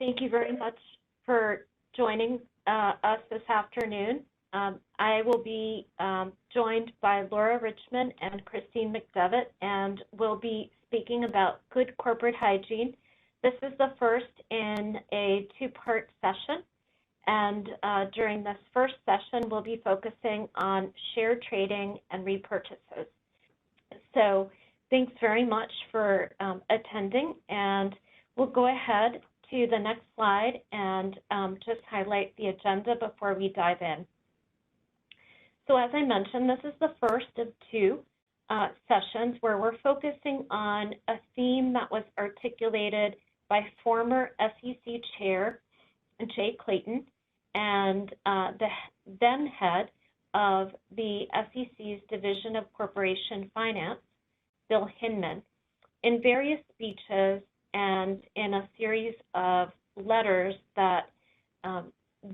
Thank you very much for joining us this afternoon. I will be joined by Laura Richmond and Christine McDevitt, and we'll be speaking about good corporate hygiene. This is the first in a two-part session, and during this first session, we'll be focusing on share trading and repurchases. So thanks very much for attending, and we'll go ahead to the next slide and just highlight the agenda before we dive in. So as I mentioned, this is the first of two sessions where we're focusing on a theme that was articulated by former SEC Chair Jay Clayton and the then head of the SEC's Division of Corporation Finance, Bill Hinman, in various speeches and in a series of letters that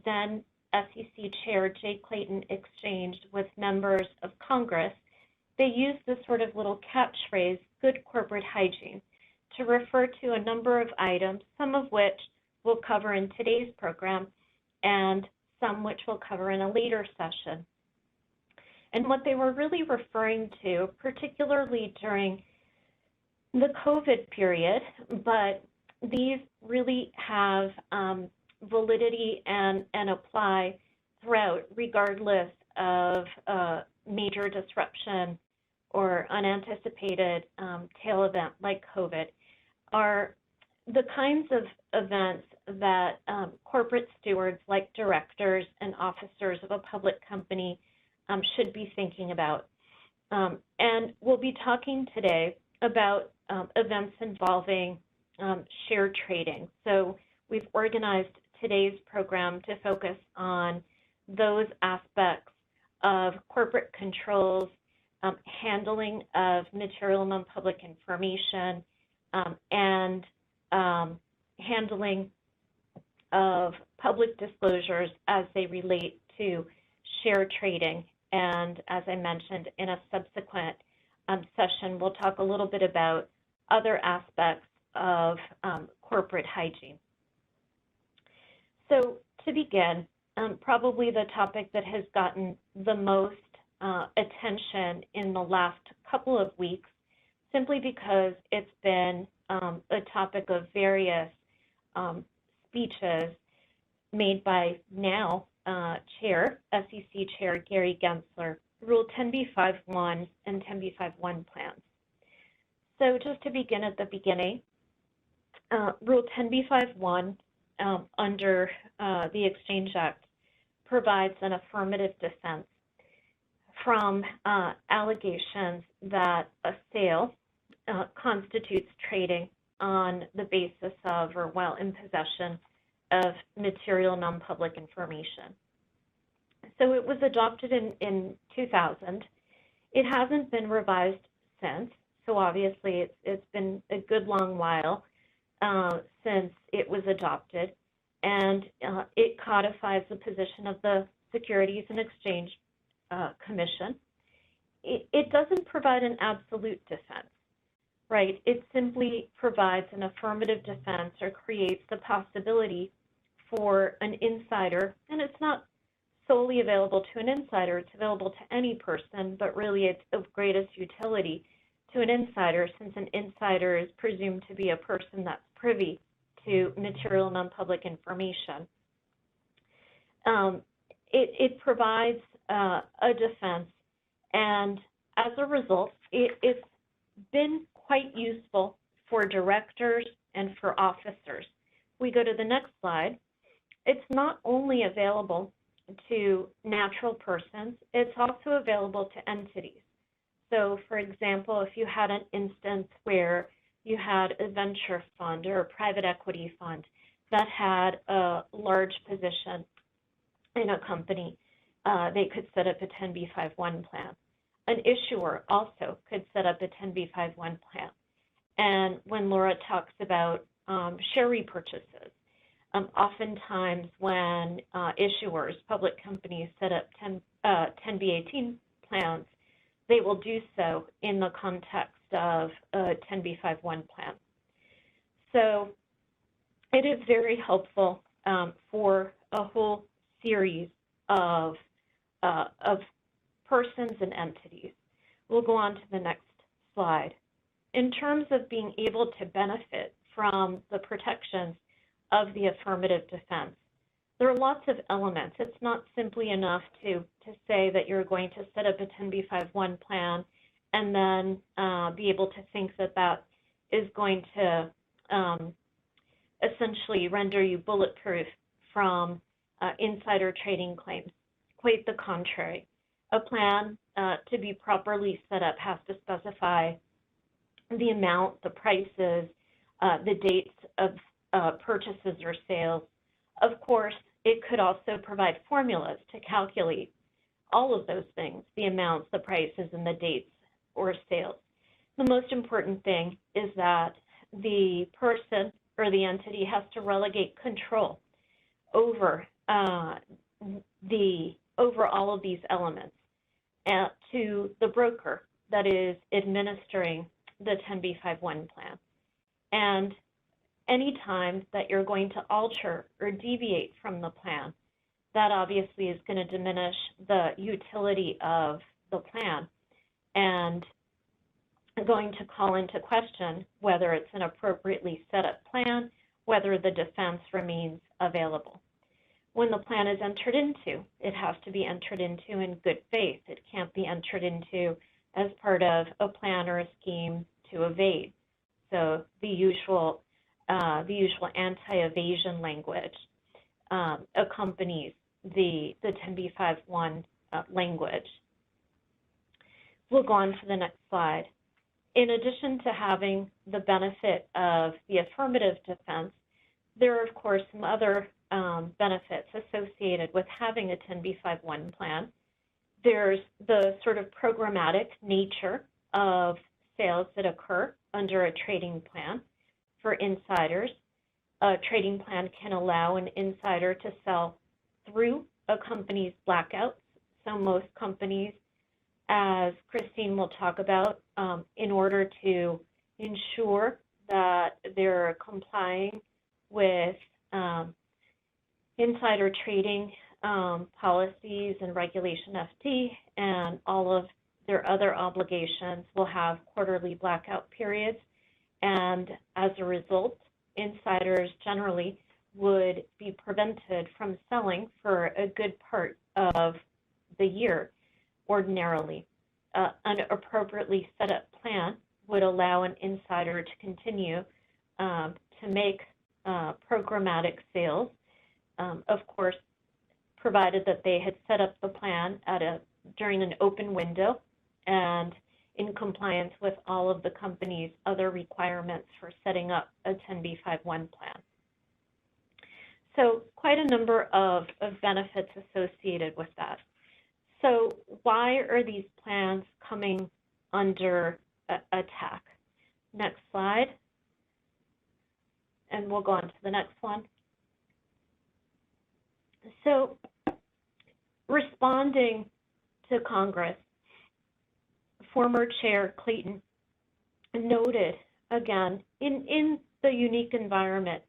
then SEC Chair Jay Clayton exchanged with members of Congress. They used this sort of little catchphrase, good corporate hygiene, to refer to a number of items, some of which we'll cover in today's program and some which we'll cover in a later session. And what they were really referring to, particularly during the COVID period, but these really have validity and apply throughout, regardless of major disruption or unanticipated tail event like COVID, are the kinds of events that corporate stewards like directors and officers of a public company should be thinking about. And we'll be talking today about events involving share trading. So we've organized today's program to focus on those aspects of corporate controls, handling of material non-public information, and handling of public disclosures as they relate to share trading. And as I mentioned, in a subsequent session, we'll talk a little bit about other aspects of corporate hygiene. So to begin, probably the topic that has gotten the most attention in the last couple of weeks, simply because it's been a topic of various speeches made by now SEC Chair Gary Gensler, Rule 10b-5-1 and 10b-5-1 plans. So just to begin at the beginning, Rule 10b-5-1 under the Exchange Act provides an affirmative defense from allegations that a sale constitutes trading on the basis of or while in possession of material non-public information. So it was adopted in 2000. It hasn't been revised since, so obviously it's been a good long while since it was adopted, and it codifies the position of the Securities and Exchange Commission. It doesn't provide an absolute defense, right? It simply provides an affirmative defense or creates the possibility for an insider, and it's not solely available to an insider, it's available to any person, but really it's of greatest utility to an insider, since an insider is presumed to be a person that's privy to material non-public information. It provides a defense, and as a result, it's been quite useful for directors and for officers. We go to the next slide. It's not only available to natural persons, it's also available to entities. So for example, if you had an instance where you had a venture fund or a private equity fund that had a large position in a company, they could set up a 10b-5-1 plan. An issuer also could set up a 10b-5-1 plan. And when Laura talks about share repurchases, oftentimes when issuers, public companies, set up 10b-18 plans, they will do so in the context of a 10b-5-1 plan. So it is very helpful for a whole series of persons and entities. We'll go on to the next slide. In terms of being able to benefit from the protections of the affirmative defense, there are lots of elements. It's not simply enough to say that you're going to set up a 10b5-1 plan and then be able to think that that is going to essentially render you bulletproof from insider trading claims. Quite the contrary. A plan to be properly set up has to specify the amount, the prices, the dates of purchases or sales. Of course, it could also provide formulas to calculate all of those things, the amounts, the prices, and the dates or sales. The most important thing is that the person or the entity has to relegate control over over all of these elements to the broker that is administering the 10b5-1 plan. And any time that you're going to alter or deviate from the plan, that obviously is going to diminish the utility of the plan and going to call into question whether it's an appropriately set up plan, whether the defense remains available. When the plan is entered into, it has to be entered into in good faith. It can't be entered into as part of a plan or a scheme to evade. So the usual anti-evasion language accompanies the 10b5-1 language. We'll go on to the next slide. In addition to having the benefit of the affirmative defense, there are, of course, some other benefits associated with having a 10b5-1 plan. There's the sort of programmatic nature of sales that occur under a trading plan. For insiders, a trading plan can allow an insider to sell through a company's blackouts. So most companies, as Christine will talk about, in order to ensure that they're complying with insider trading policies and Regulation FD and all of their other obligations, will have quarterly blackout periods. And as a result, insiders generally would be prevented from selling for a good part of the year ordinarily. An appropriately set up plan would allow an insider to continue to make programmatic sales, of course, provided that they had set up the plan during an open window and in compliance with all of the company's other requirements for setting up a 10b5-1 plan. So quite a number of benefits associated with that. So why are these plans coming under attack? Next slide. And we'll go on to the next one. So responding to Congress, former Chair Clayton noted, again, in the unique environment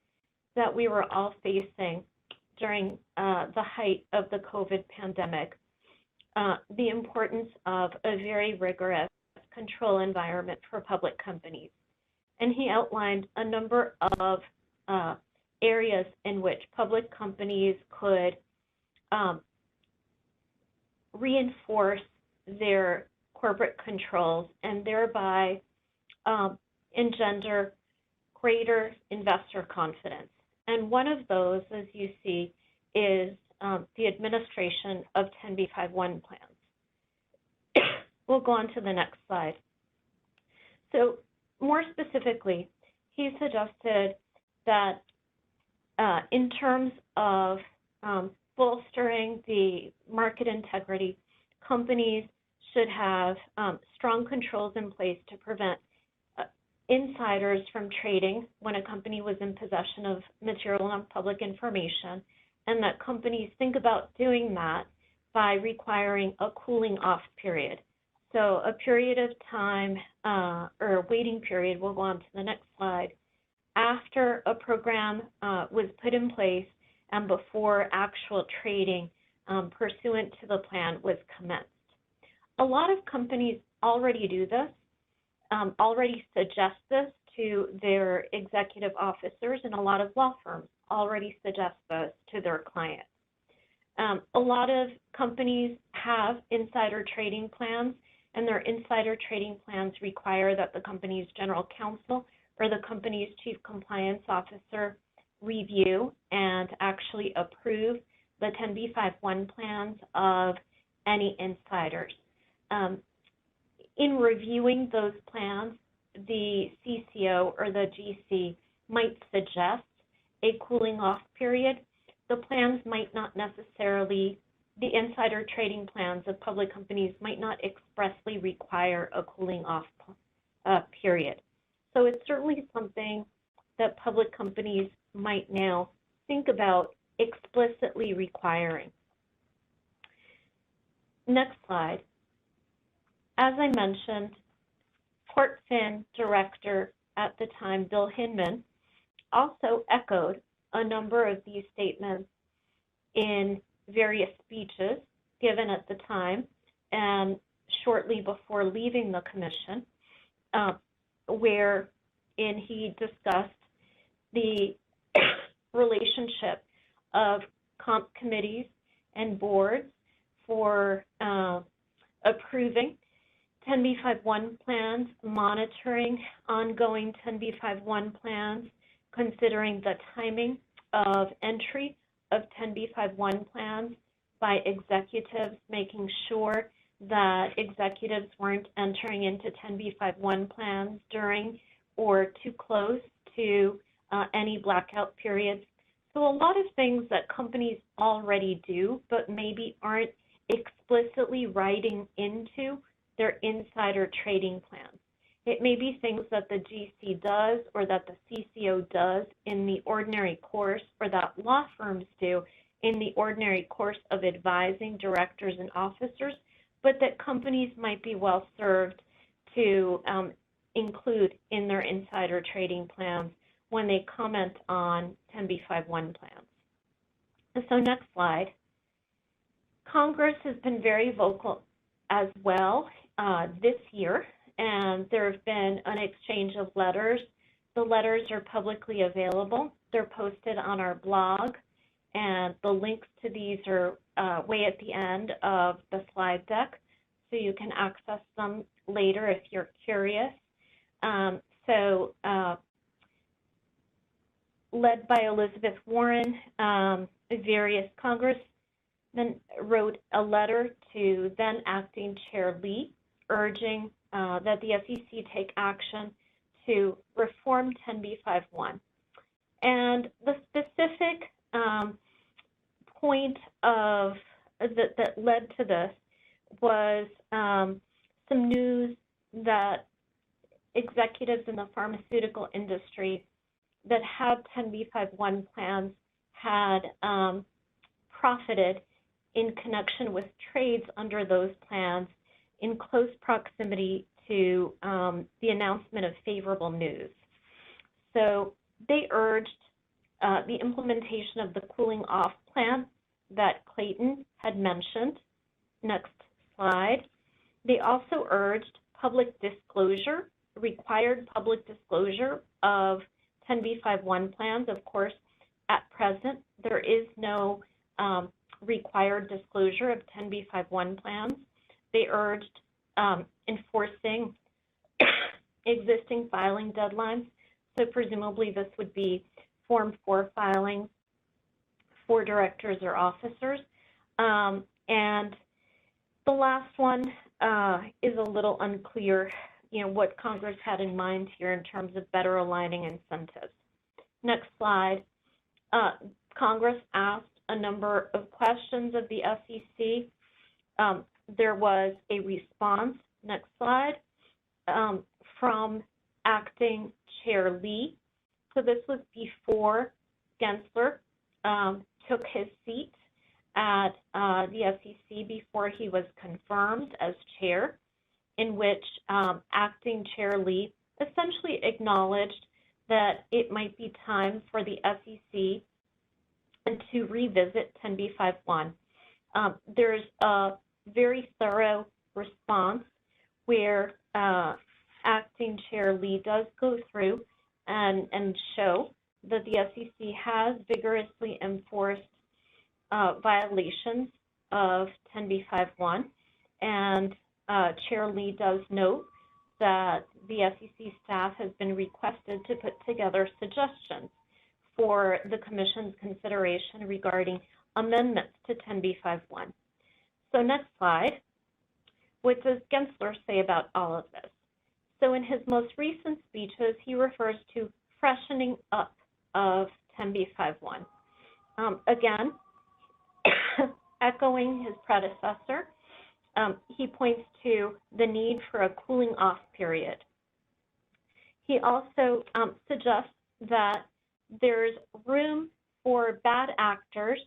that we were all facing during the height of the COVID pandemic, the importance of a very rigorous control environment for public companies. And he outlined a number of areas in which public companies could reinforce their corporate controls and thereby engender greater investor confidence. And one of those, as you see, is the administration of 10b5-1 plans. We'll go on to the next slide. So more specifically, he suggested that in terms of bolstering the market integrity, companies should have strong controls in place to prevent insiders from trading when a company was in possession of material non-public information, and that companies think about doing that by requiring a cooling off period. So a period of time or a waiting period, we'll go on to the next slide, after a program was put in place and before actual trading pursuant to the plan was commenced. A lot of companies already do this, already suggest this to their executive officers, and a lot of law firms already suggest this to their clients. A lot of companies have insider trading plans, and their insider trading plans require that the company's general counsel or the company's chief compliance officer review and actually approve the 10b5-1 plans of any insiders. In reviewing those plans, the CCO or the GC might suggest a cooling off period. The plans might not necessarily, the insider trading plans of public companies might not expressly require a cooling off period. So it's certainly something that public companies might now think about explicitly requiring. Next slide. As I mentioned, CorpFin Director at the time, Bill Hinman, also echoed a number of these statements in various speeches given at the time and shortly before leaving the commission, wherein he discussed the relationship of comp committees and boards for approving 10b5-1 plans, monitoring ongoing 10b5-1 plans, considering the timing of entry of 10b5-1 plans by executives, making sure that executives weren't entering into 10b5-1 plans during or too close to any blackout periods. So a lot of things that companies already do, but maybe aren't explicitly writing into their insider trading plans. It may be things that the GC does or that the CCO does in the ordinary course, or that law firms do in the ordinary course of advising directors and officers, but that companies might be well served to include in their insider trading plans when they comment on 10b5-1 plans. And so next slide. Congress has been very vocal as well this year, and there have been an exchange of letters. The letters are publicly available. They're posted on our blog, and the links to these are way at the end of the slide deck, so you can access them later if you're curious. Led by Elizabeth Warren, various congressmen wrote a letter to then acting Chair Lee, urging that the SEC take action to reform 10b5-1. And the specific point of that led to this was some news that executives in the pharmaceutical industry that had 10b5-1 plans had profited in connection with trades under those plans in close proximity to the announcement of favorable news. So they urged the implementation of the cooling off plan that Clayton had mentioned. Next slide. They also urged public disclosure, required public disclosure of 10b5-1 plans. Of course, at present, there is no required disclosure of 10b5-1 plans. They urged enforcing existing filing deadlines. So presumably this would be Form 4 filings for directors or officers. And the last one is a little unclear, what Congress had in mind here in terms of better aligning incentives. Next slide. Congress asked a number of questions of the SEC. There was a response, next slide, from acting Chair Lee. So this was before Gensler took his seat at the SEC, before he was confirmed as chair, in which acting Chair Lee essentially acknowledged that it might be time for the SEC to revisit 10b5-1. There's a very thorough response where Acting Chair Lee does go through and show that the SEC has vigorously enforced violations of 10b5-1, and Chair Lee does note that the SEC staff has been requested to put together suggestions for the Commission's consideration regarding amendments to 10b5-1. So next slide. What does Gensler say about all of this? So in his most recent speeches, he refers to freshening up of 10b5-1. Again, echoing his predecessor, he points to the need for a cooling off period. He also suggests that there's room for bad actors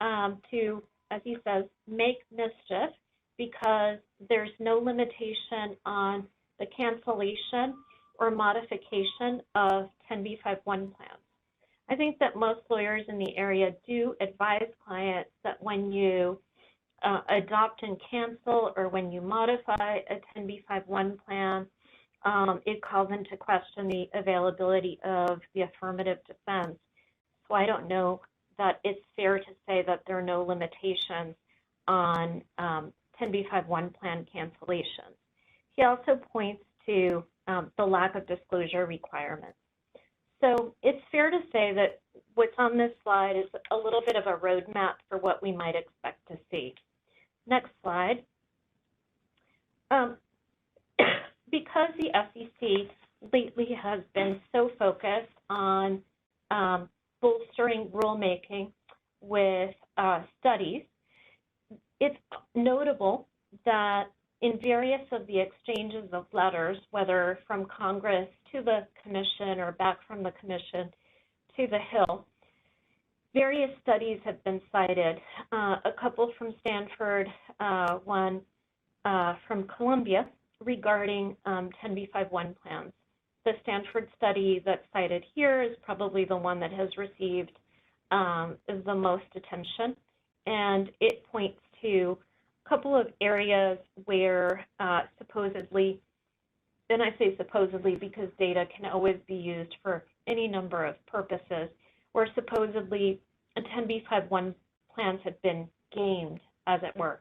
to, as he says, make mischief because there's no limitation on the cancellation or modification of 10b5-1 plans. I think that most lawyers in the area do advise clients that when you adopt and cancel or when you modify a 10b5-1 plan, it calls into question the availability of the affirmative defense. So I don't know that it's fair to say that there are no limitations on 10b5-1 plan cancellations. He also points to the lack of disclosure requirements. So it's fair to say that what's on this slide is a little bit of a roadmap for what we might expect to see. Next slide. Because the SEC lately has been so focused on bolstering rulemaking with studies, it's notable that in various of the exchanges of letters, whether from Congress to the Commission or back from the Commission to the Hill, various studies have been cited, a couple from Stanford, one from Columbia regarding 10b5-1 plans. The Stanford study that's cited here is probably the one that has received the most attention, and it points to a couple of areas where supposedly, and I say supposedly because data can always be used for any number of purposes, where supposedly 10b5-1 plans have been gamed, as it were.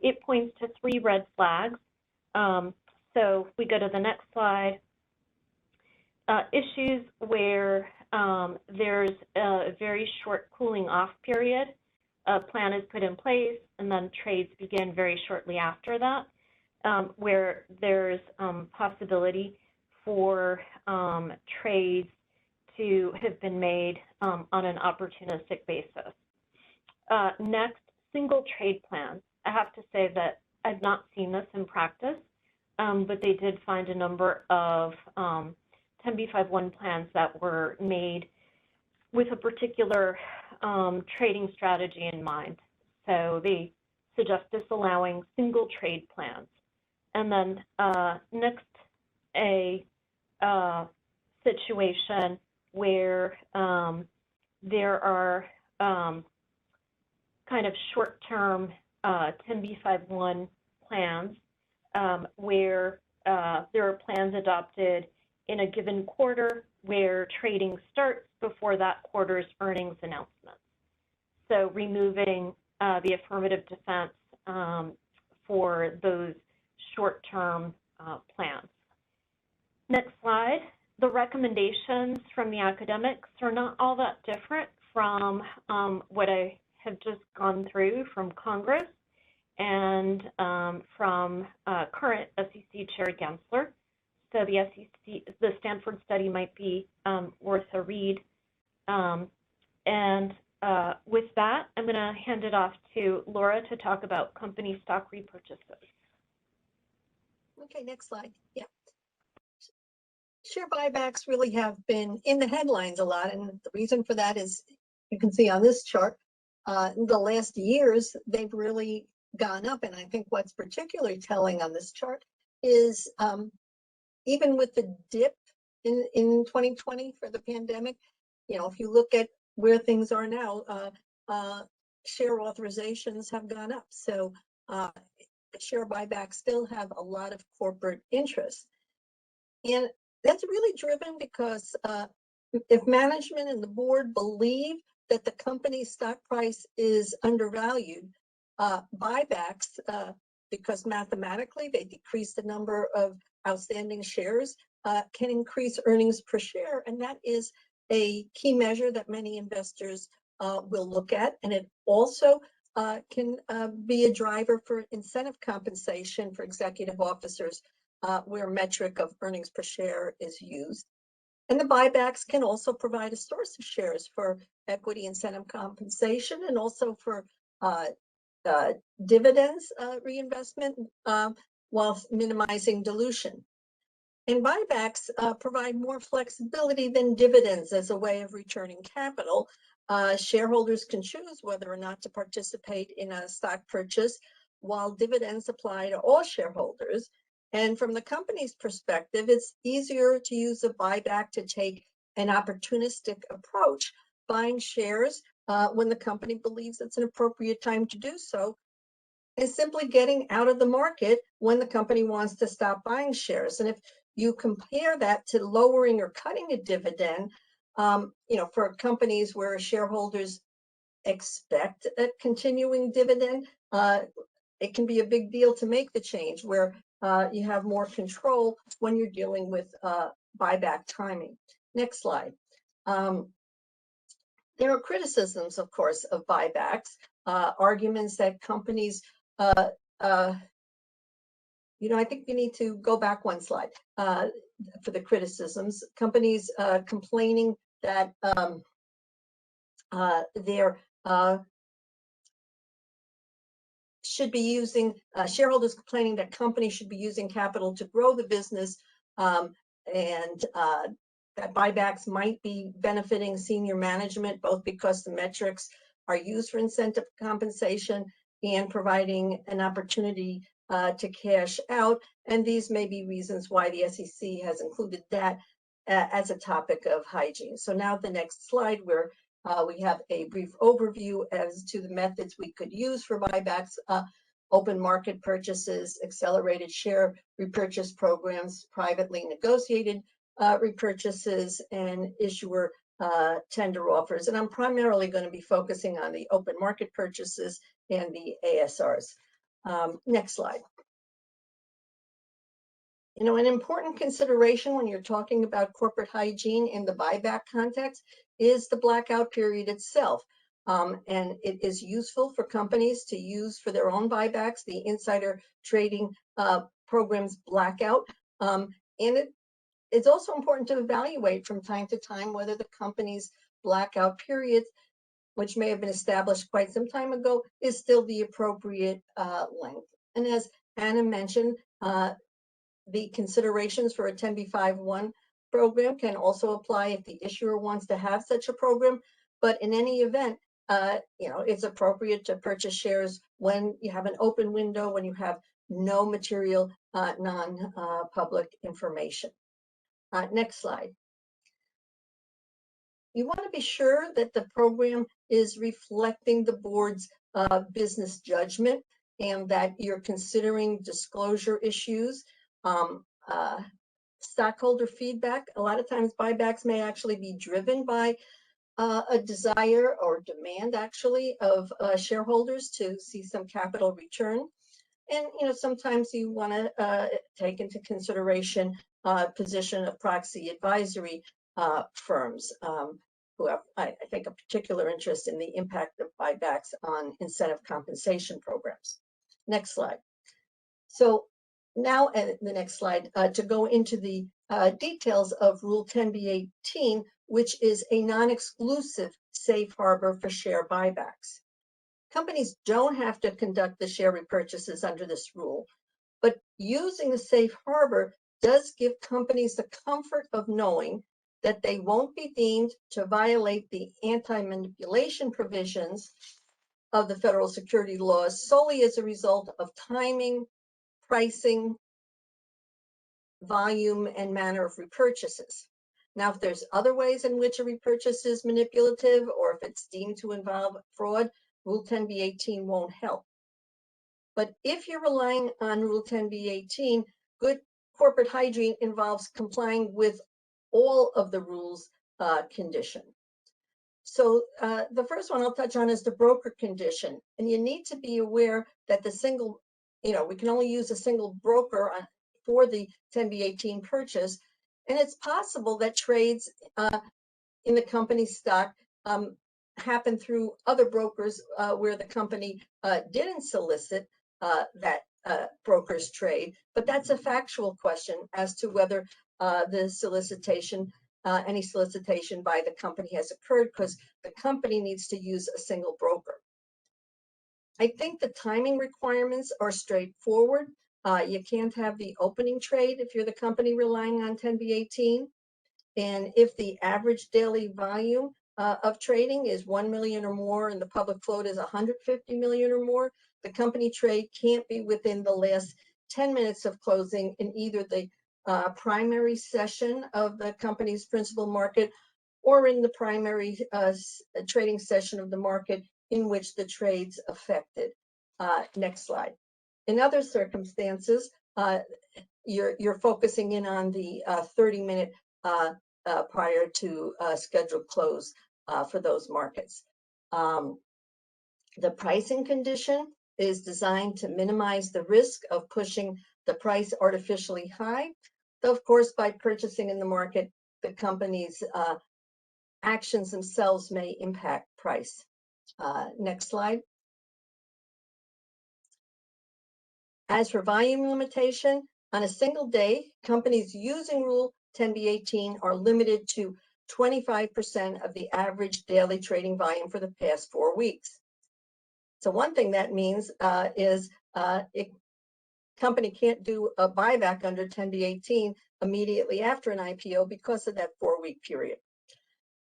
It points to 3 red flags. So if we go to the next slide, issues where there's a very short cooling off period, a plan is put in place, and then trades begin very shortly after that, where there's possibility for trades to have been made on an opportunistic basis. Next, single trade plans. I have to say that I've not seen this in practice, but they did find a number of 10b5-1 plans that were made with a particular trading strategy in mind. So they suggest disallowing single trade plans. And then next, a situation where there are kind of short-term 10b5-1 plans where there are plans adopted in a given quarter where trading starts before that quarter's earnings announcement. So removing the affirmative defense for those short-term plans. Next slide. The recommendations from the academics are not all that different from what I have just gone through from Congress and from current SEC Chair Gensler. So the Stanford study might be worth a read. With that, I'm going to hand it off to Laura to talk about company stock repurchases. Okay, next slide. Yeah. Share buybacks really have been in the headlines a lot, and the reason for that is you can see on this chart, the last years, they've really gone up. And I think what's particularly telling on this chart is even with the dip in 2020 for the pandemic. You know, if you look at where things are now, share authorizations have gone up. So share buybacks still have a lot of corporate interest. And that's really driven because if management and the board believe that the company's stock price is undervalued, buybacks, because mathematically they decrease the number of outstanding shares, can increase earnings per share. And that is a key measure that many investors will look at. And it also can be a driver for incentive compensation for executive officers, where metric of earnings per share is used. And the buybacks can also provide a source of shares for equity incentive compensation and also for dividends reinvestment while minimizing dilution. And buybacks provide more flexibility than dividends as a way of returning capital. Shareholders can choose whether or not to participate in a stock purchase, while dividends apply to all shareholders. And from the company's perspective, it's easier to use a buyback to take an opportunistic approach, buying shares when the company believes it's an appropriate time to do so, and simply getting out of the market when the company wants to stop buying shares. And if you compare that to lowering or cutting a dividend, you know, for companies where shareholders expect a continuing dividend, it can be a big deal to make the change where you have more control when you're dealing with buyback timing. Next slide. There are criticisms, of course, of buybacks, arguments that companies, you know, I think we need to go back one slide for the criticisms. Companies complaining that they're should be using, shareholders complaining that companies should be using capital to grow the business, and that buybacks might be benefiting senior management, both because the metrics are used for incentive compensation and providing an opportunity to cash out. And these may be reasons why the SEC has included that as a topic of hygiene. So now the next slide, where we have a brief overview as to the methods we could use for buybacks: open market purchases, accelerated share repurchase programs, privately negotiated repurchases, and issuer tender offers. And I'm primarily going to be focusing on the open market purchases and the ASRs. Next slide. You know, an important consideration when you're talking about corporate hygiene in the buyback context is the blackout period itself. And it is useful for companies to use for their own buybacks the insider trading program's blackout. And it's also important to evaluate from time to time whether the company's blackout period, which may have been established quite some time ago, is still the appropriate length. And as Anna mentioned, the considerations for a 10b5-1 program can also apply if the issuer wants to have such a program. But in any event, you know, it's appropriate to purchase shares when you have an open window, when you have no material non-public information. Next slide. You want to be sure that the program is reflecting the board's business judgment and that you're considering disclosure issues. Stockholder feedback. A lot of times buybacks may actually be driven by a desire or demand actually of shareholders to see some capital return. And, you know, sometimes you want to take into consideration position of proxy advisory firms who have, I think, a particular interest in the impact of buybacks on incentive compensation programs. Next slide. So now, the next slide, to go into the details of Rule 10b-18, which is a non-exclusive safe harbor for share buybacks. Companies don't have to conduct the share repurchases under this rule, but using the safe harbor does give companies the comfort of knowing that they won't be deemed to violate the anti-manipulation provisions of the federal security laws solely as a result of timing, pricing, volume, and manner of repurchases. Now, if there's other ways in which a repurchase is manipulative or if it's deemed to involve fraud, Rule 10b-18 won't help. But if you're relying on Rule 10b-18, good corporate hygiene involves complying with all of the rules condition. So the first one I'll touch on is the broker condition. And you need to be aware that the single, we can only use a single broker for the 10b-18 purchase. And it's possible that trades in the company's stock happen through other brokers where the company didn't solicit that broker's trade. But that's a factual question as to whether the solicitation any solicitation by the company has occurred, because the company needs to use a single broker. I think the timing requirements are straightforward. You can't have the opening trade if you're the company relying on 10b-18. And if the average daily volume of trading is 1 million or more and the public float is 150 million or more, the company trade can't be within the last 10 minutes of closing in either the primary session of the company's principal market or in the primary trading session of the market in which the trade's affected. Next slide. In other circumstances, you're focusing in on the 30-minute prior to scheduled close for those markets. The pricing condition is designed to minimize the risk of pushing the price artificially high. Though, of course, by purchasing in the market, the company's actions themselves may impact price. Next slide. As for volume limitation, on a single day, companies using Rule 10b-18 are limited to 25% of the average daily trading volume for the past 4 weeks. So one thing that means is company can't do a buyback under 10b-18 immediately after an IPO because of that 4-week period.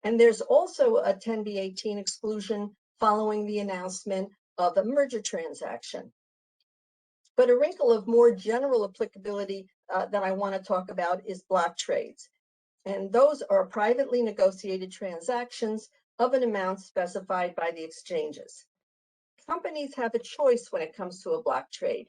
And there's also a 10b-18 exclusion following the announcement of a merger transaction. But a wrinkle of more general applicability that I want to talk about is block trades. And those are privately negotiated transactions of an amount specified by the exchanges. Companies have a choice when it comes to a block trade.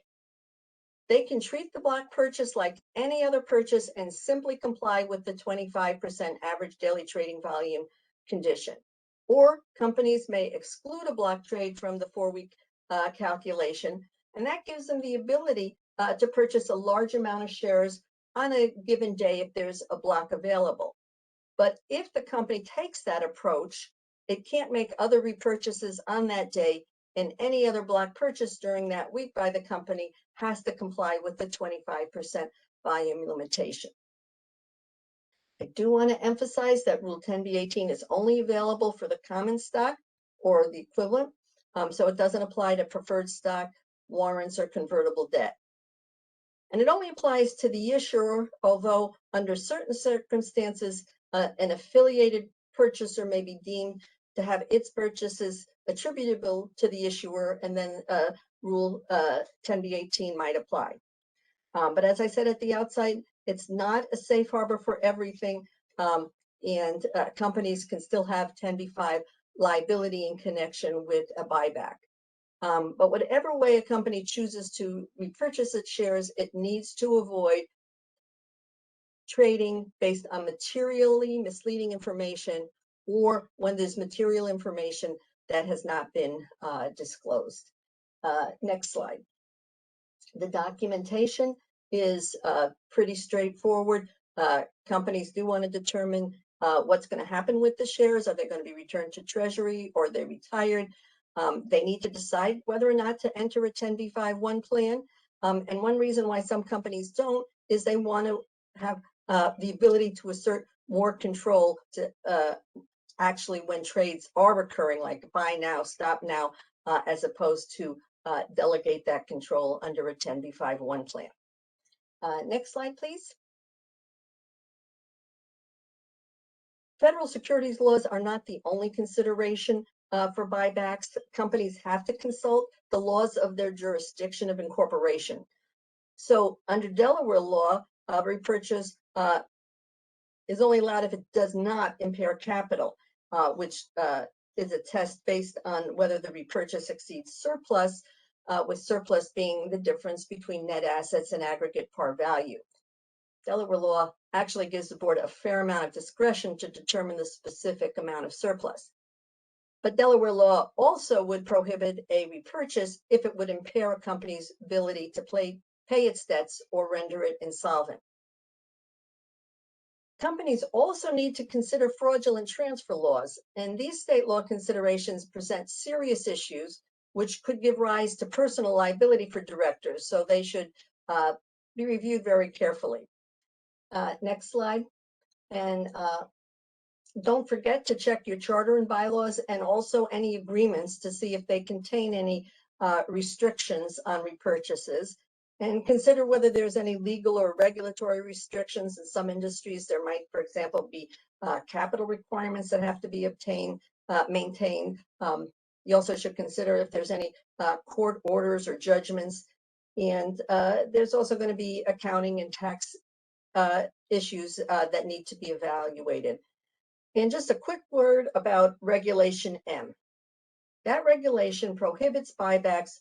They can treat the block purchase like any other purchase and simply comply with the 25% average daily trading volume condition. Or companies may exclude a block trade from the 4-week calculation, and that gives them the ability to purchase a large amount of shares on a given day if there's a block available. But if the company takes that approach, it can't make other repurchases on that day, and any other block purchase during that week by the company has to comply with the 25% volume limitation. I do want to emphasize that Rule 10b-18 is only available for the common stock or the equivalent, so it doesn't apply to preferred stock, warrants, or convertible debt. And it only applies to the issuer, although under certain circumstances, an affiliated purchaser may be deemed to have its purchases attributable to the issuer, and then Rule 10b-18 might apply. But as I said at the outset, it's not a safe harbor for everything, and companies can still have 10b-5 liability in connection with a buyback. But whatever way a company chooses to repurchase its shares, it needs to avoid trading based on materially misleading information or when there's material information that has not been disclosed. Next slide. The documentation is pretty straightforward. Companies do want to determine what's going to happen with the shares. Are they going to be returned to Treasury or are they retired? They need to decide whether or not to enter a 10b5-1 plan. And one reason why some companies don't is they want to have the ability to assert more control to actually when trades are occurring, like buy now, stop now, as opposed to delegate that control under a 10b5-1 plan. Next slide, please. Federal securities laws are not the only consideration for buybacks. Companies have to consult the laws of their jurisdiction of incorporation. So under Delaware law, repurchase is only allowed if it does not impair capital, which is a test based on whether the repurchase exceeds surplus, with surplus being the difference between net assets and aggregate par value. Delaware law actually gives the board a fair amount of discretion to determine the specific amount of surplus. But Delaware law also would prohibit a repurchase if it would impair a company's ability to pay its debts or render it insolvent. Companies also need to consider fraudulent transfer laws, and these state law considerations present serious issues which could give rise to personal liability for directors, so they should be reviewed very carefully. Next slide. And don't forget to check your charter and bylaws and also any agreements to see if they contain any restrictions on repurchases, and consider whether there's any legal or regulatory restrictions. In some industries, there might, for example, be capital requirements that have to be maintained. You also should consider if there's any court orders or judgments. And there's also going to be accounting and tax issues that need to be evaluated. And just a quick word about Regulation M. That regulation prohibits buybacks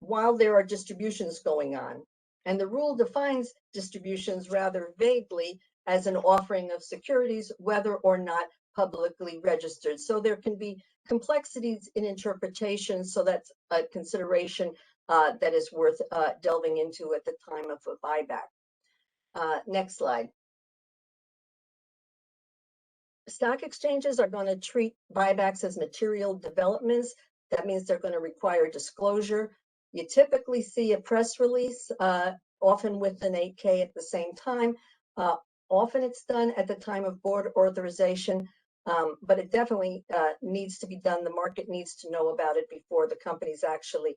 while there are distributions going on. And the rule defines distributions rather vaguely as an offering of securities, whether or not publicly registered. So there can be complexities in interpretation, so that's a consideration that is worth delving into at the time of a buyback. Next slide. Stock exchanges are going to treat buybacks as material developments. That means they're going to require disclosure. You typically see a press release, often with an 8K at the same time. Often it's done at the time of board authorization, but it definitely needs to be done. The market needs to know about it before the company's actually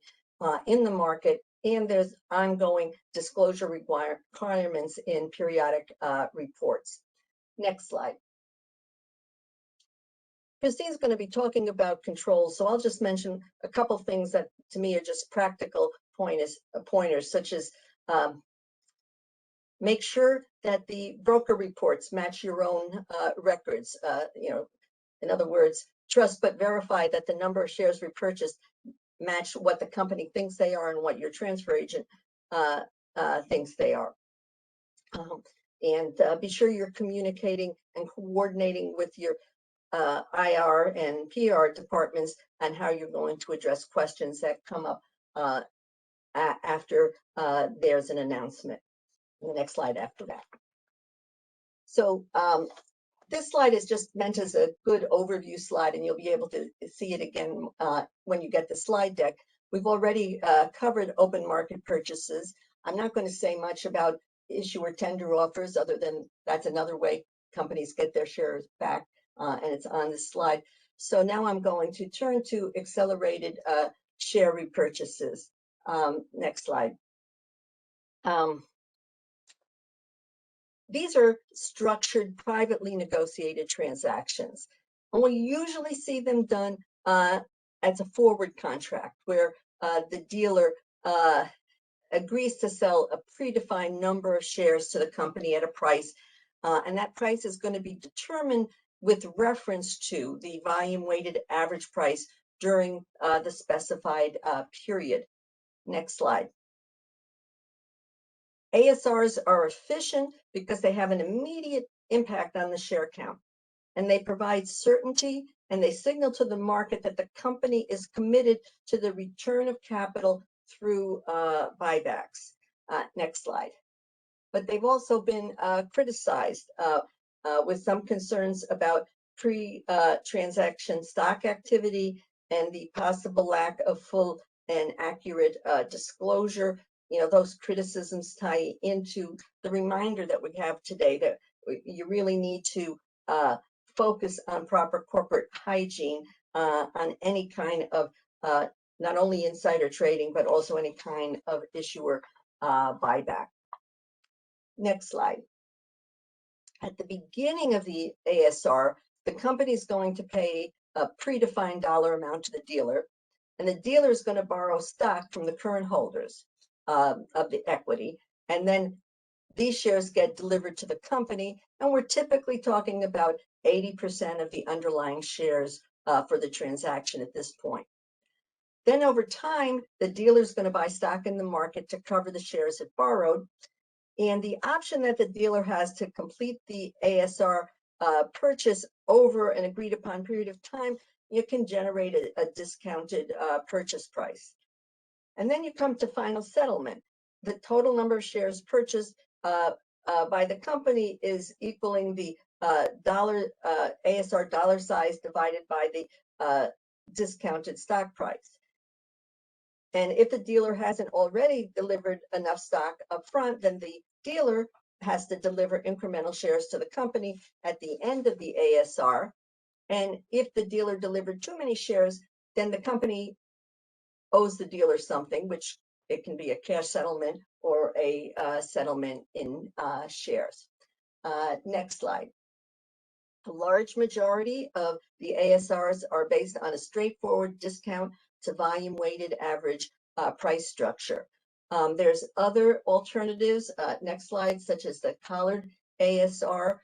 in the market. And there's ongoing disclosure requirements in periodic reports. Next slide. Christine's going to be talking about controls, so I'll just mention a couple things that to me are just practical pointers, such as make sure that the broker reports match your own records. In other words, trust but verify that the number of shares repurchased match what the company thinks they are and what your transfer agent thinks they are. And be sure you're communicating and coordinating with your IR and PR departments on how you're going to address questions that come up after there's an announcement. The next slide after that. So this slide is just meant as a good overview slide, and you'll be able to see it again when you get the slide deck. We've already covered open market purchases. I'm not going to say much about issuer tender offers, other than that's another way companies get their shares back. And it's on this slide. So now I'm going to turn to accelerated share repurchases. Next slide. These are structured, privately negotiated transactions. And we usually see them done as a forward contract, where the dealer agrees to sell a predefined number of shares to the company at a price, and that price is going to be determined with reference to the volume-weighted average price during the specified period. Next slide. ASRs are efficient because they have an immediate impact on the share count, and they provide certainty, and they signal to the market that the company is committed to the return of capital through buybacks. Next slide. But they've also been criticized with some concerns about pre-transaction stock activity and the possible lack of full and accurate disclosure. Those criticisms tie into the reminder that we have today that you really need to focus on proper corporate hygiene on any kind of not only insider trading, but also any kind of issuer buyback. Next slide. At the beginning of the ASR, the company is going to pay a predefined dollar amount to the dealer, and the dealer is going to borrow stock from the current holders of the equity, and then these shares get delivered to the company, and we're typically talking about 80% of the underlying shares for the transaction at this point. Then over time, the dealer is going to buy stock in the market to cover the shares it borrowed. And the option that the dealer has to complete the ASR purchase over an agreed upon period of time, you can generate a discounted purchase price. And then you come to final settlement. The total number of shares purchased by the company is equaling the ASR dollar size divided by the discounted stock price. And if the dealer hasn't already delivered enough stock up front, then the dealer has to deliver incremental shares to the company at the end of the ASR. And if the dealer delivered too many shares, then the company owes the dealer something, which it can be a cash settlement or a settlement in shares. Next slide. A large majority of the ASRs are based on a straightforward discount to volume weighted average price structure. There's other alternatives, next slide, such as the collared ASR,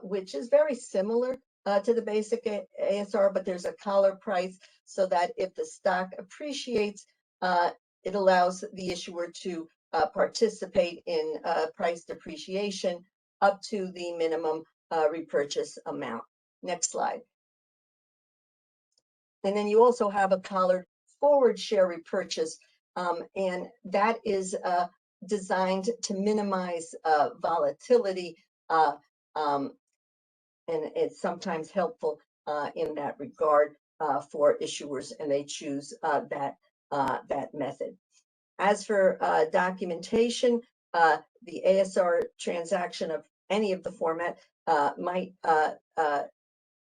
which is very similar to the basic ASR, but there's a collar price so that if the stock appreciates, it allows the issuer to participate in price depreciation up to the minimum repurchase amount. Next slide. And then you also have a collared forward share repurchase, and that is designed to minimize volatility, and it's sometimes helpful in that regard for issuers, and they choose that method. As for documentation, the ASR transaction of any of the format might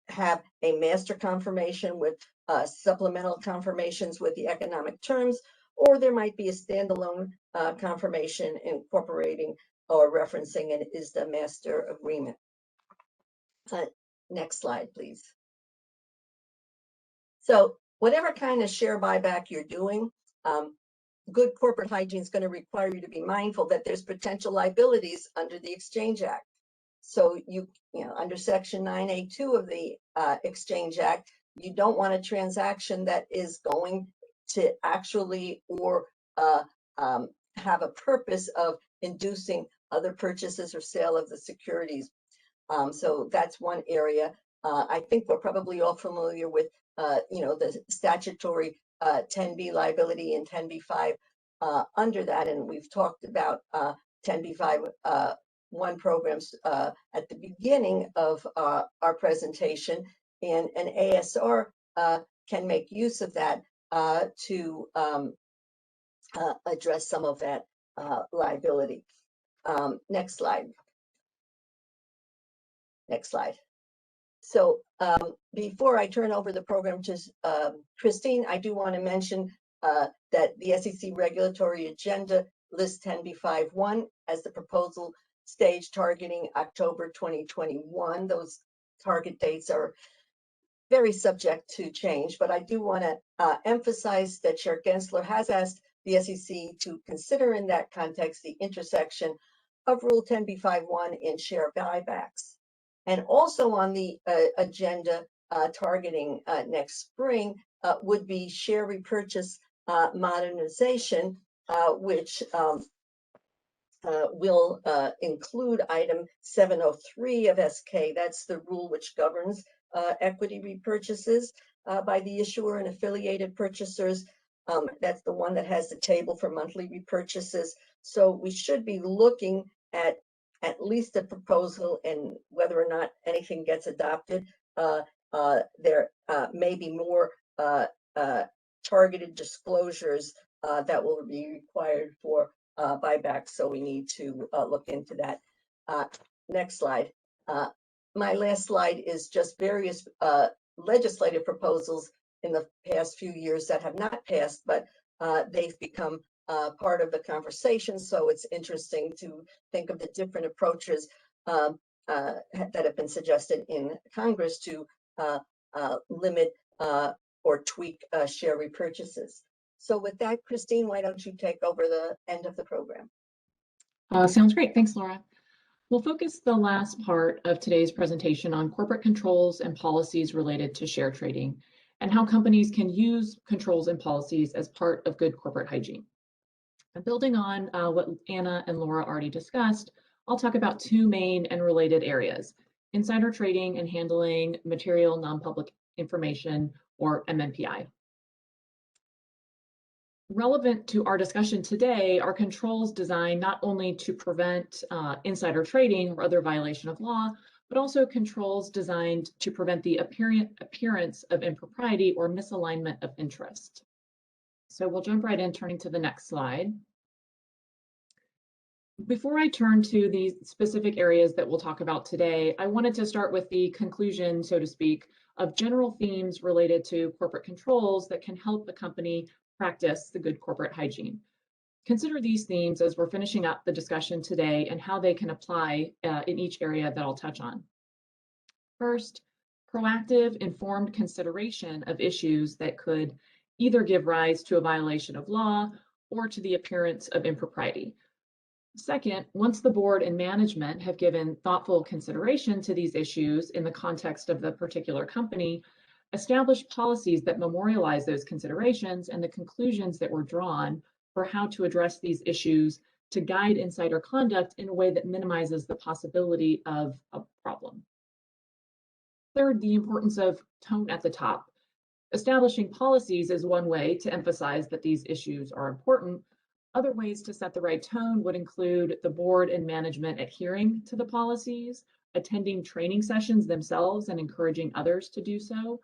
have a master confirmation with supplemental confirmations with the economic terms, or there might be a standalone confirmation incorporating or referencing an ISDA master agreement. Next slide, please. So whatever kind of share buyback you're doing, good corporate hygiene is going to require you to be mindful that there's potential liabilities under the Exchange Act. So you know, under Section 9A2 of the Exchange Act, you don't want a transaction that is going to actually or have a purpose of inducing other purchases or sale of the securities. So that's one area. I think we're probably all familiar with, you know, the statutory 10B liability and 10B5 under that, and we've talked about 10B5 one programs at the beginning of our presentation, and an ASR can make use of that to address some of that liability. Next slide. Next slide. So before I turn over the program to Christine, I do want to mention that the SEC regulatory agenda lists 10B5-1 as the proposal stage targeting October 2021. Those target dates are very subject to change, but I do want to emphasize that Chair Gensler has asked the SEC to consider in that context the intersection of Rule 10B5-1 and share buybacks. And also on the agenda targeting next spring would be share repurchase modernization, which will include item 703 of SK. That's the rule which governs equity repurchases by the issuer and affiliated purchasers. That's the one that has the table for monthly repurchases. So we should be looking at least a proposal, and whether or not anything gets adopted, there may be more targeted disclosures that will be required for buybacks. So we need to look into that. Next slide. My last slide is just various legislative proposals in the past few years that have not passed, but they've become part of the conversation. So it's interesting to think of the different approaches that have been suggested in Congress to limit or tweak share repurchases. So with that, Christine, why don't you take over the end of the program? Sounds great. Thanks, Laura. We'll focus the last part of today's presentation on corporate controls and policies related to share trading and how companies can use controls and policies as part of good corporate hygiene. And building on what Anna and Laura already discussed, I'll talk about two main and related areas: insider trading and handling material non-public information, or MNPI. Relevant to our discussion today are controls designed not only to prevent insider trading or other violation of law, but also controls designed to prevent the appearance of impropriety or misalignment of interest. So we'll jump right in, turning to the next slide. Before I turn to the specific areas that we'll talk about today, I wanted to start with the conclusion, so to speak, of general themes related to corporate controls that can help the company practice the good corporate hygiene. Consider these themes as we're finishing up the discussion today and how they can apply in each area that I'll touch on. First, proactive, informed consideration of issues that could either give rise to a violation of law or to the appearance of impropriety. Second, once the board and management have given thoughtful consideration to these issues in the context of the particular company, establish policies that memorialize those considerations and the conclusions that were drawn for how to address these issues to guide insider conduct in a way that minimizes the possibility of a problem. Third, the importance of tone at the top. Establishing policies is one way to emphasize that these issues are important. Other ways to set the right tone would include the board and management adhering to the policies, attending training sessions themselves and encouraging others to do so,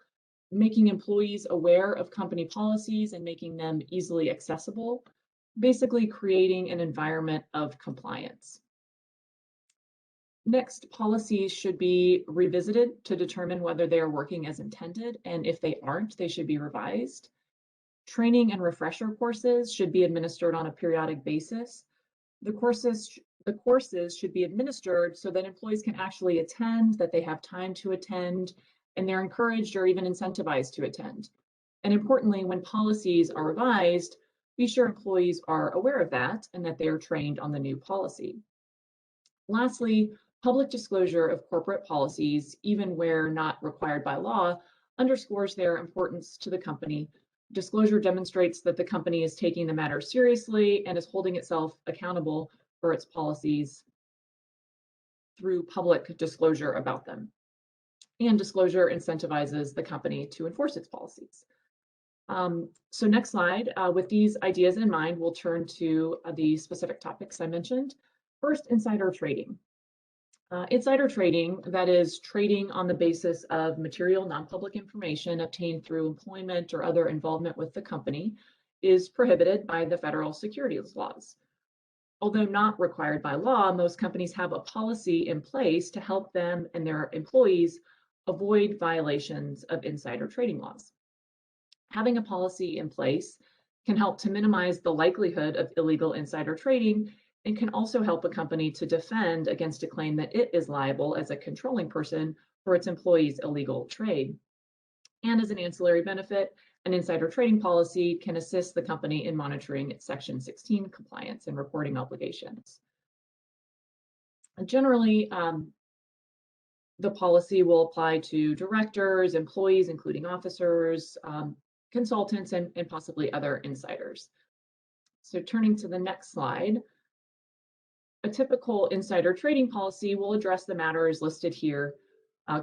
making employees aware of company policies and making them easily accessible, basically creating an environment of compliance. Next, policies should be revisited to determine whether they are working as intended, and if they aren't, they should be revised. Training and refresher courses should be administered on a periodic basis. The courses should be administered so that employees can actually attend, that they have time to attend, and they're encouraged or even incentivized to attend. And importantly, when policies are revised, be sure employees are aware of that and that they are trained on the new policy. Lastly, public disclosure of corporate policies, even where not required by law, underscores their importance to the company. Disclosure demonstrates that the company is taking the matter seriously and is holding itself accountable for its policies through public disclosure about them. And disclosure incentivizes the company to enforce its policies. So next slide, with these ideas in mind, we'll turn to the specific topics I mentioned. First, insider trading. Insider trading, that is trading on the basis of material non-public information obtained through employment or other involvement with the company, is prohibited by the federal securities laws. Although not required by law, most companies have a policy in place to help them and their employees avoid violations of insider trading laws. Having a policy in place can help to minimize the likelihood of illegal insider trading and can also help a company to defend against a claim that it is liable as a controlling person for its employees' illegal trade. And as an ancillary benefit, an insider trading policy can assist the company in monitoring its Section 16 compliance and reporting obligations. Generally, the policy will apply to directors, employees, including officers, consultants, and possibly other insiders. So turning to the next slide, a typical insider trading policy will address the matters listed here.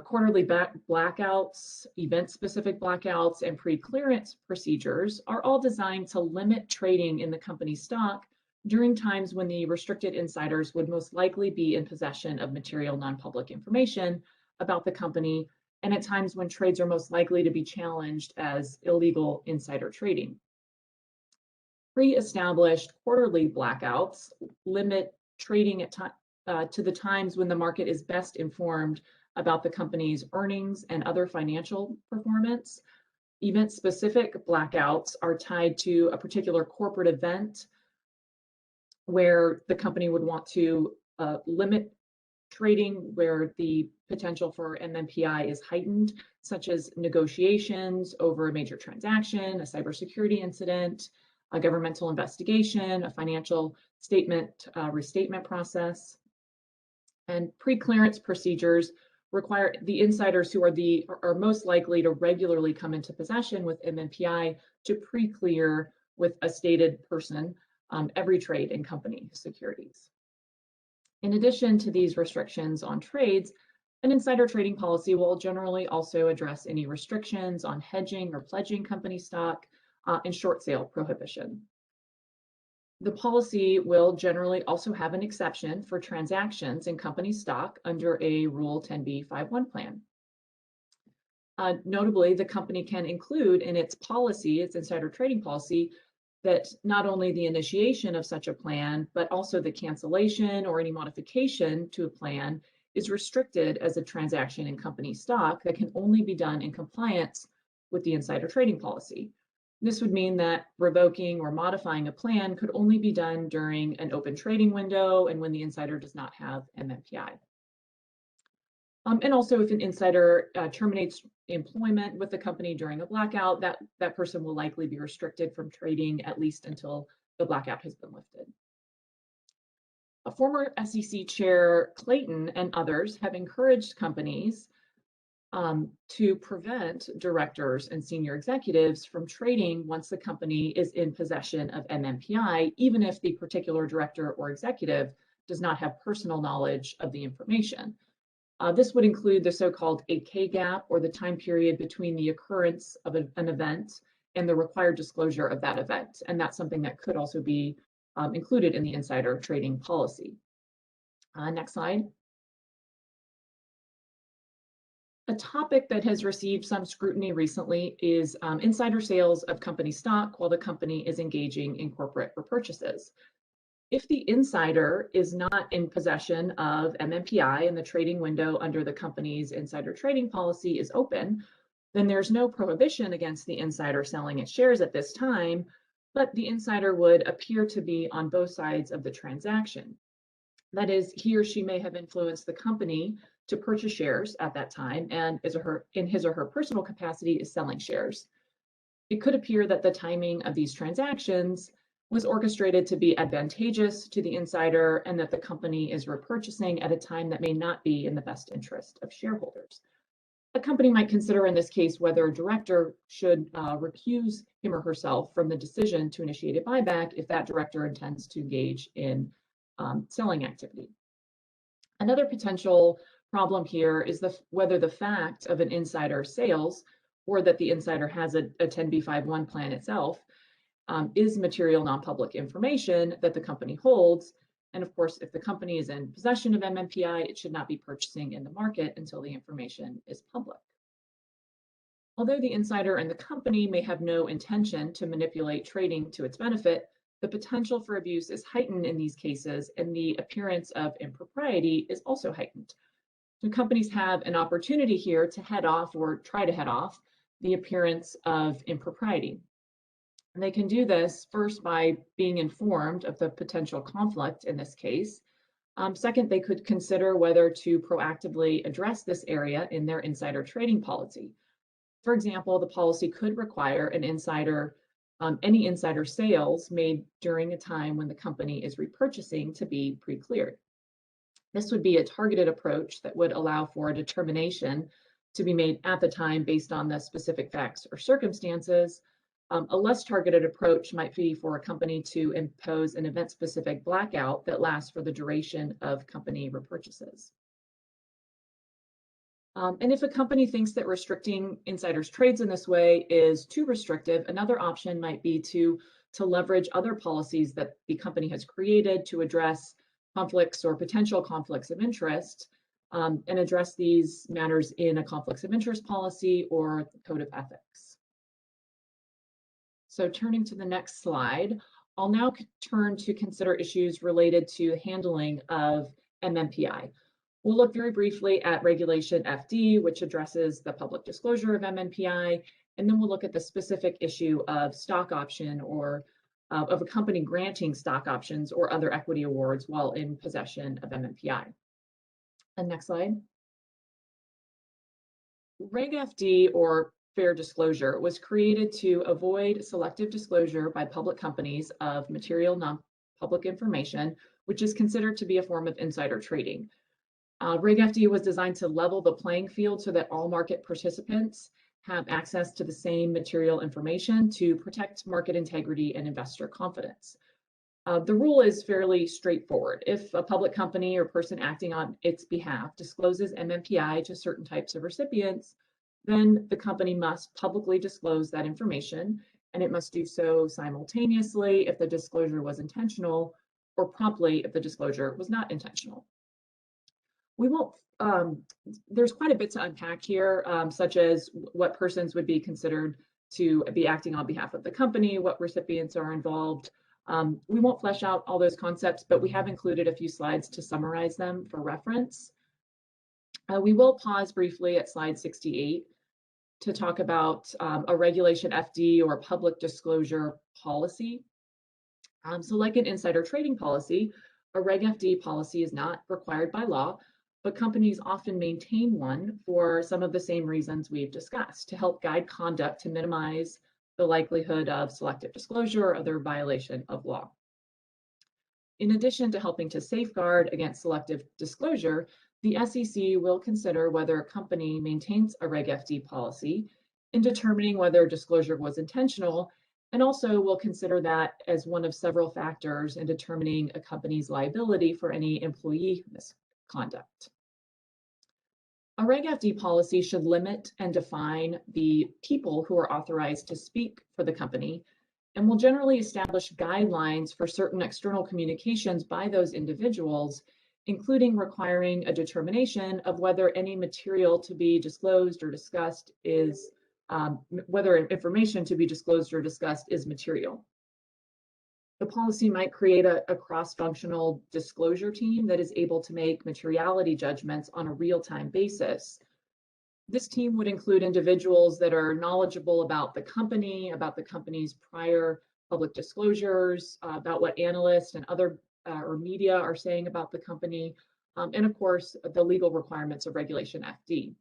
Quarterly blackouts, event-specific blackouts, and pre-clearance procedures are all designed to limit trading in the company's stock during times when the restricted insiders would most likely be in possession of material non-public information about the company, and at times when trades are most likely to be challenged as illegal insider trading. Pre-established quarterly blackouts limit trading to the times when the market is best informed about the company's earnings and other financial performance. Event-specific blackouts are tied to a particular corporate event where the company would want to limit trading where the potential for MNPI is heightened, such as negotiations over a major transaction, a cybersecurity incident, a governmental investigation, a financial statement restatement process. And pre-clearance procedures require the insiders who are most likely to regularly come into possession with MNPI to pre-clear with a stated person every trade in company securities. In addition to these restrictions on trades, an insider trading policy will generally also address any restrictions on hedging or pledging company stock and short sale prohibition. The policy will generally also have an exception for transactions in company stock under a Rule 10b5-1 plan. Notably, the company can include in its policy, its insider trading policy, that not only the initiation of such a plan, but also the cancellation or any modification to a plan is restricted as a transaction in company stock that can only be done in compliance with the insider trading policy. This would mean that revoking or modifying a plan could only be done during an open trading window and when the insider does not have MNPI. And also, if an insider terminates employment with the company during a blackout, that person will likely be restricted from trading at least until the blackout has been lifted. A former SEC Chair Clayton and others have encouraged companies to prevent directors and senior executives from trading once the company is in possession of MNPI, even if the particular director or executive does not have personal knowledge of the information. This would include the so-called 8K gap, or the time period between the occurrence of an event and the required disclosure of that event. And that's something that could also be included in the insider trading policy. Next slide. A topic that has received some scrutiny recently is insider sales of company stock while the company is engaging in corporate repurchases. If the insider is not in possession of MNPI and the trading window under the company's insider trading policy is open, then there's no prohibition against the insider selling its shares at this time, but the insider would appear to be on both sides of the transaction. That is, he or she may have influenced the company to purchase shares at that time and in his or her personal capacity is selling shares. It could appear that the timing of these transactions was orchestrated to be advantageous to the insider and that the company is repurchasing at a time that may not be in the best interest of shareholders. A company might consider in this case whether a director should recuse him or herself from the decision to initiate a buyback if that director intends to engage in selling activity. Another potential problem here is whether the fact of an insider sales or that the insider has a 10b5-1 plan itself is material non-public information that the company holds. And of course, if the company is in possession of MNPI, it should not be purchasing in the market until the information is public. Although the insider and the company may have no intention to manipulate trading to its benefit, the potential for abuse is heightened in these cases, and the appearance of impropriety is also heightened. So companies have an opportunity here to head off or try to head off the appearance of impropriety. And they can do this first by being informed of the potential conflict in this case. Second, they could consider whether to proactively address this area in their insider trading policy. For example, the policy could require an insider, any insider sales made during a time when the company is repurchasing to be pre-cleared. This would be a targeted approach that would allow for a determination to be made at the time based on the specific facts or circumstances. A less targeted approach might be for a company to impose an event-specific blackout that lasts for the duration of company repurchases. And if a company thinks that restricting insiders' trades in this way is too restrictive, another option might be to leverage other policies that the company has created to address conflicts or potential conflicts of interest, and address these matters in a conflicts of interest policy or code of ethics. So turning to the next slide, I'll now turn to consider issues related to handling of MNPI. We'll look very briefly at Regulation FD, which addresses the public disclosure of MNPI, and then we'll look at the specific issue of stock option or of a company granting stock options or other equity awards while in possession of MNPI. And next slide. Reg FD, or fair disclosure was created to avoid selective disclosure by public companies of material non-public information, which is considered to be a form of insider trading. Reg FD was designed to level the playing field so that all market participants have access to the same material information to protect market integrity and investor confidence. The rule is fairly straightforward. If a public company or person acting on its behalf discloses MNPI to certain types of recipients, then the company must publicly disclose that information, and it must do so simultaneously if the disclosure was intentional, or promptly if the disclosure was not intentional. We won't, there's quite a bit to unpack here, such as what persons would be considered to be acting on behalf of the company, what recipients are involved. We won't flesh out all those concepts, but we have included a few slides to summarize them for reference. We will pause briefly at slide 68 to talk about a regulation FD or public disclosure policy. So like an insider trading policy, a Reg FD policy is not required by law, but companies often maintain one for some of the same reasons we've discussed, to help guide conduct to minimize the likelihood of selective disclosure or other violation of law. In addition to helping to safeguard against selective disclosure, the SEC will consider whether a company maintains a Reg FD policy in determining whether disclosure was intentional, and also will consider that as one of several factors in determining a company's liability for any employee misconduct. A Reg FD policy should limit and define the people who are authorized to speak for the company, and will generally establish guidelines for certain external communications by those individuals, including requiring a determination of whether any material to be disclosed or discussed is, whether information to be disclosed or discussed is material. The policy might create a cross-functional disclosure team that is able to make materiality judgments on a real-time basis. This team would include individuals that are knowledgeable about the company's prior public disclosures, about what analysts and other or media are saying about the company, and of course, the legal requirements of Regulation FD.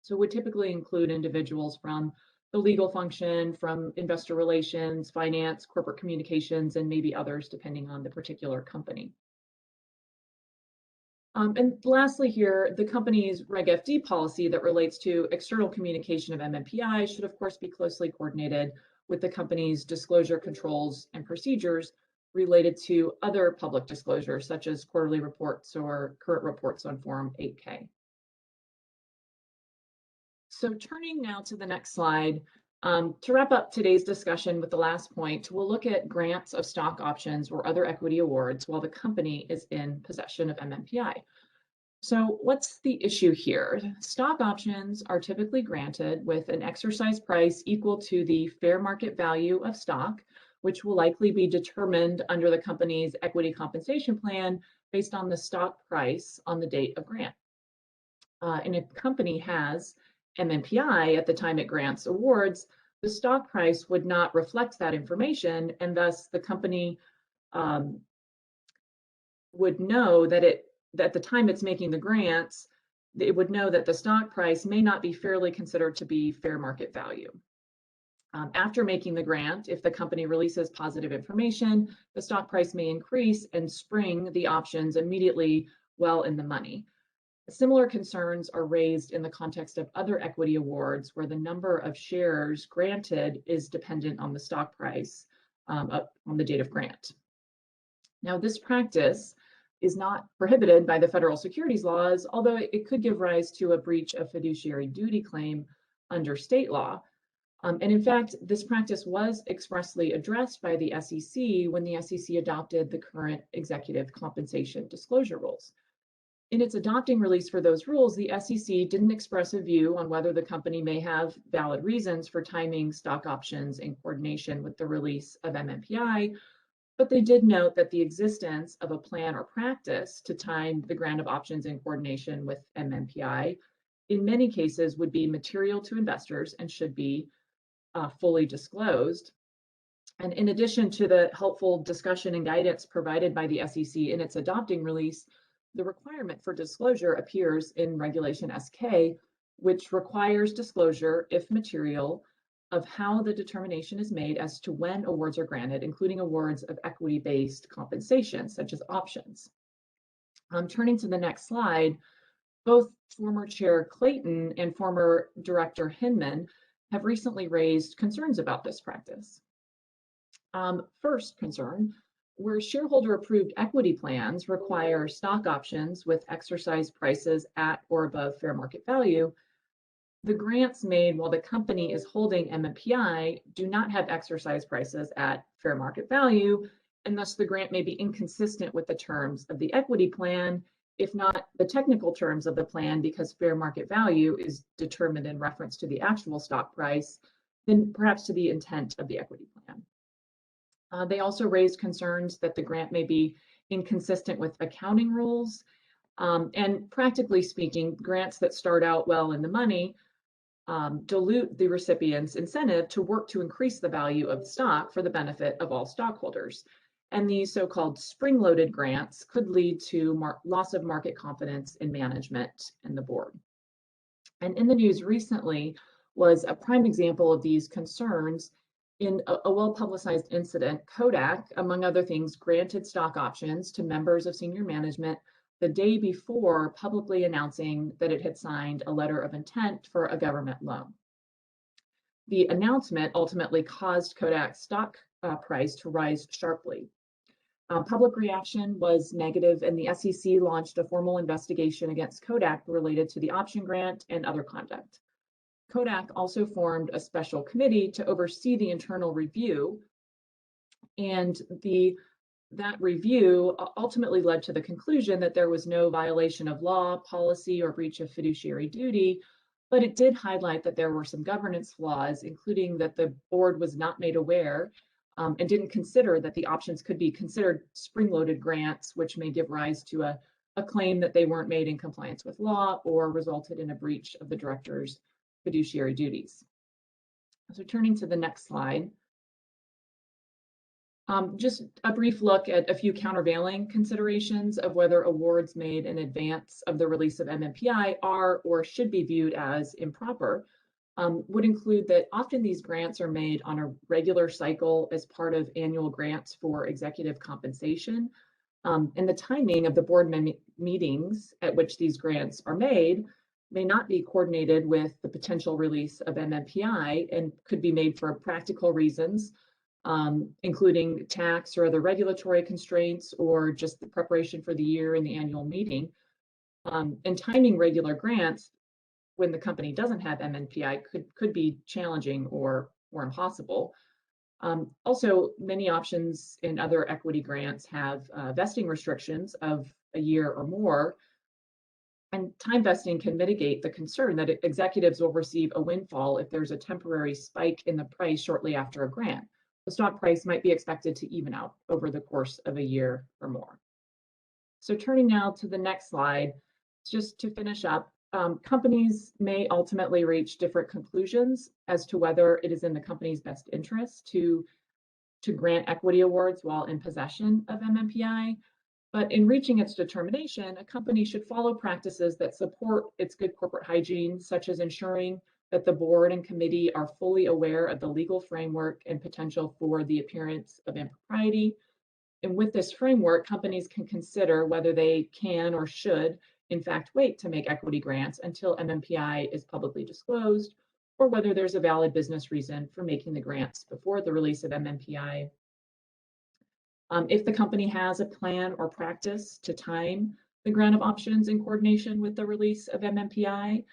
So it would typically include individuals from the legal function, from investor relations, finance, corporate communications, and maybe others depending on the particular company. And lastly here, the company's Reg FD policy that relates to external communication of MNPI should of course be closely coordinated with the company's disclosure controls and procedures related to other public disclosures, such as quarterly reports or current reports on Form 8K. So turning now to the next slide, to wrap up today's discussion with the last point, we'll look at grants of stock options or other equity awards while the company is in possession of MNPI. So what's the issue here? Stock options are typically granted with an exercise price equal to the fair market value of stock, which will likely be determined under the company's equity compensation plan based on the stock price on the date of grant. And if a company has MNPI at the time it grants awards, the stock price would not reflect that information, and thus the company would know that at the time it's making the grants, it would know that the stock price may not be fairly considered to be fair market value. After making the grant, if the company releases positive information, the stock price may increase and spring the options immediately well in the money. Similar concerns are raised in the context of other equity awards where the number of shares granted is dependent on the stock price on the date of grant. Now, this practice is not prohibited by the federal securities laws, although it could give rise to a breach of fiduciary duty claim under state law. And in fact, this practice was expressly addressed by the SEC when the SEC adopted the current executive compensation disclosure rules. In its adopting release for those rules, the SEC didn't express a view on whether the company may have valid reasons for timing stock options in coordination with the release of MNPI, but they did note that the existence of a plan or practice to time the grant of options in coordination with MNPI in many cases would be material to investors and should be fully disclosed. And in addition to the helpful discussion and guidance provided by the SEC in its adopting release, the requirement for disclosure appears in Regulation SK which requires disclosure, if material, of how the determination is made as to when awards are granted, including awards of equity-based compensation, such as options. Turning to the next slide, both former Chair Clayton and former Director Hinman have recently raised concerns about this practice. First concern, where shareholder-approved equity plans require stock options with exercise prices at or above fair market value, the grants made while the company is holding MNPI do not have exercise prices at fair market value, and thus the grant may be inconsistent with the terms of the equity plan, if not the technical terms of the plan, because fair market value is determined in reference to the actual stock price, then perhaps to the intent of the equity plan. They also raised concerns that the grant may be inconsistent with accounting rules, and practically speaking, grants that start out well in the money dilute the recipient's incentive to work to increase the value of the stock for the benefit of all stockholders. And these so-called spring-loaded grants could lead to loss of market confidence in management and the board. And in the news recently was a prime example of these concerns. In a well-publicized incident, Kodak, among other things, granted stock options to members of senior management the day before publicly announcing that it had signed a letter of intent for a government loan. The announcement ultimately caused Kodak's stock price to rise sharply. Public reaction was negative, and the SEC launched a formal investigation against Kodak related to the option grant and other conduct. Kodak also formed a special committee to oversee the internal review, and that review ultimately led to the conclusion that there was no violation of law, policy, or breach of fiduciary duty, but it did highlight that there were some governance flaws, including that the board was not made aware and didn't consider that the options could be considered spring-loaded grants, which may give rise to a claim that they weren't made in compliance with law or resulted in a breach of the director's fiduciary duties. So turning to the next slide. Just a brief look at a few countervailing considerations of whether awards made in advance of the release of MNPI are or should be viewed as improper, would include that often these grants are made on a regular cycle as part of annual grants for executive compensation, and the timing of the board meetings at which these grants are made may not be coordinated with the potential release of MNPI and could be made for practical reasons, including tax or other regulatory constraints, or just the preparation for the year and the annual meeting. And timing regular grants when the company doesn't have MNPI could be challenging or impossible. Also, many options in other equity grants have vesting restrictions of a year or more, and time vesting can mitigate the concern that executives will receive a windfall if there's a temporary spike in the price shortly after a grant. The stock price might be expected to even out over the course of a year or more. So turning now to the next slide, just to finish up, companies may ultimately reach different conclusions as to whether it is in the company's best interest to grant equity awards while in possession of MNPI. But in reaching its determination, a company should follow practices that support its good corporate hygiene, such as ensuring that the board and committee are fully aware of the legal framework and potential for the appearance of impropriety. And with this framework, companies can consider whether they can or should, in fact, wait to make equity grants until MNPI is publicly disclosed, or whether there's a valid business reason for making the grants before the release of MNPI. If the company has a plan or practice to time the grant of options in coordination with the release of MNPI,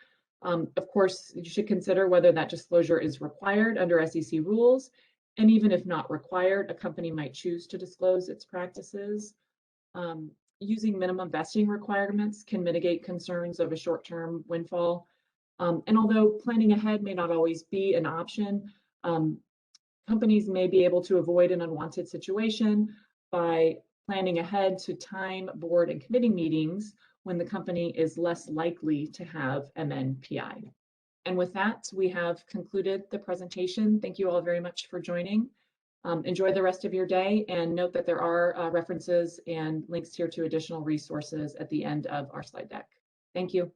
of course, you should consider whether that disclosure is required under SEC rules. And even if not required, a company might choose to disclose its practices. Using minimum vesting requirements can mitigate concerns of a short-term windfall. And although planning ahead may not always be an option, companies may be able to avoid an unwanted situation by planning ahead to time board and committee meetings when the company is less likely to have MNPI. And with that, we have concluded the presentation. Thank you all very much for joining. Enjoy the rest of your day, and note that there are references and links here to additional resources at the end of our slide deck. Thank you.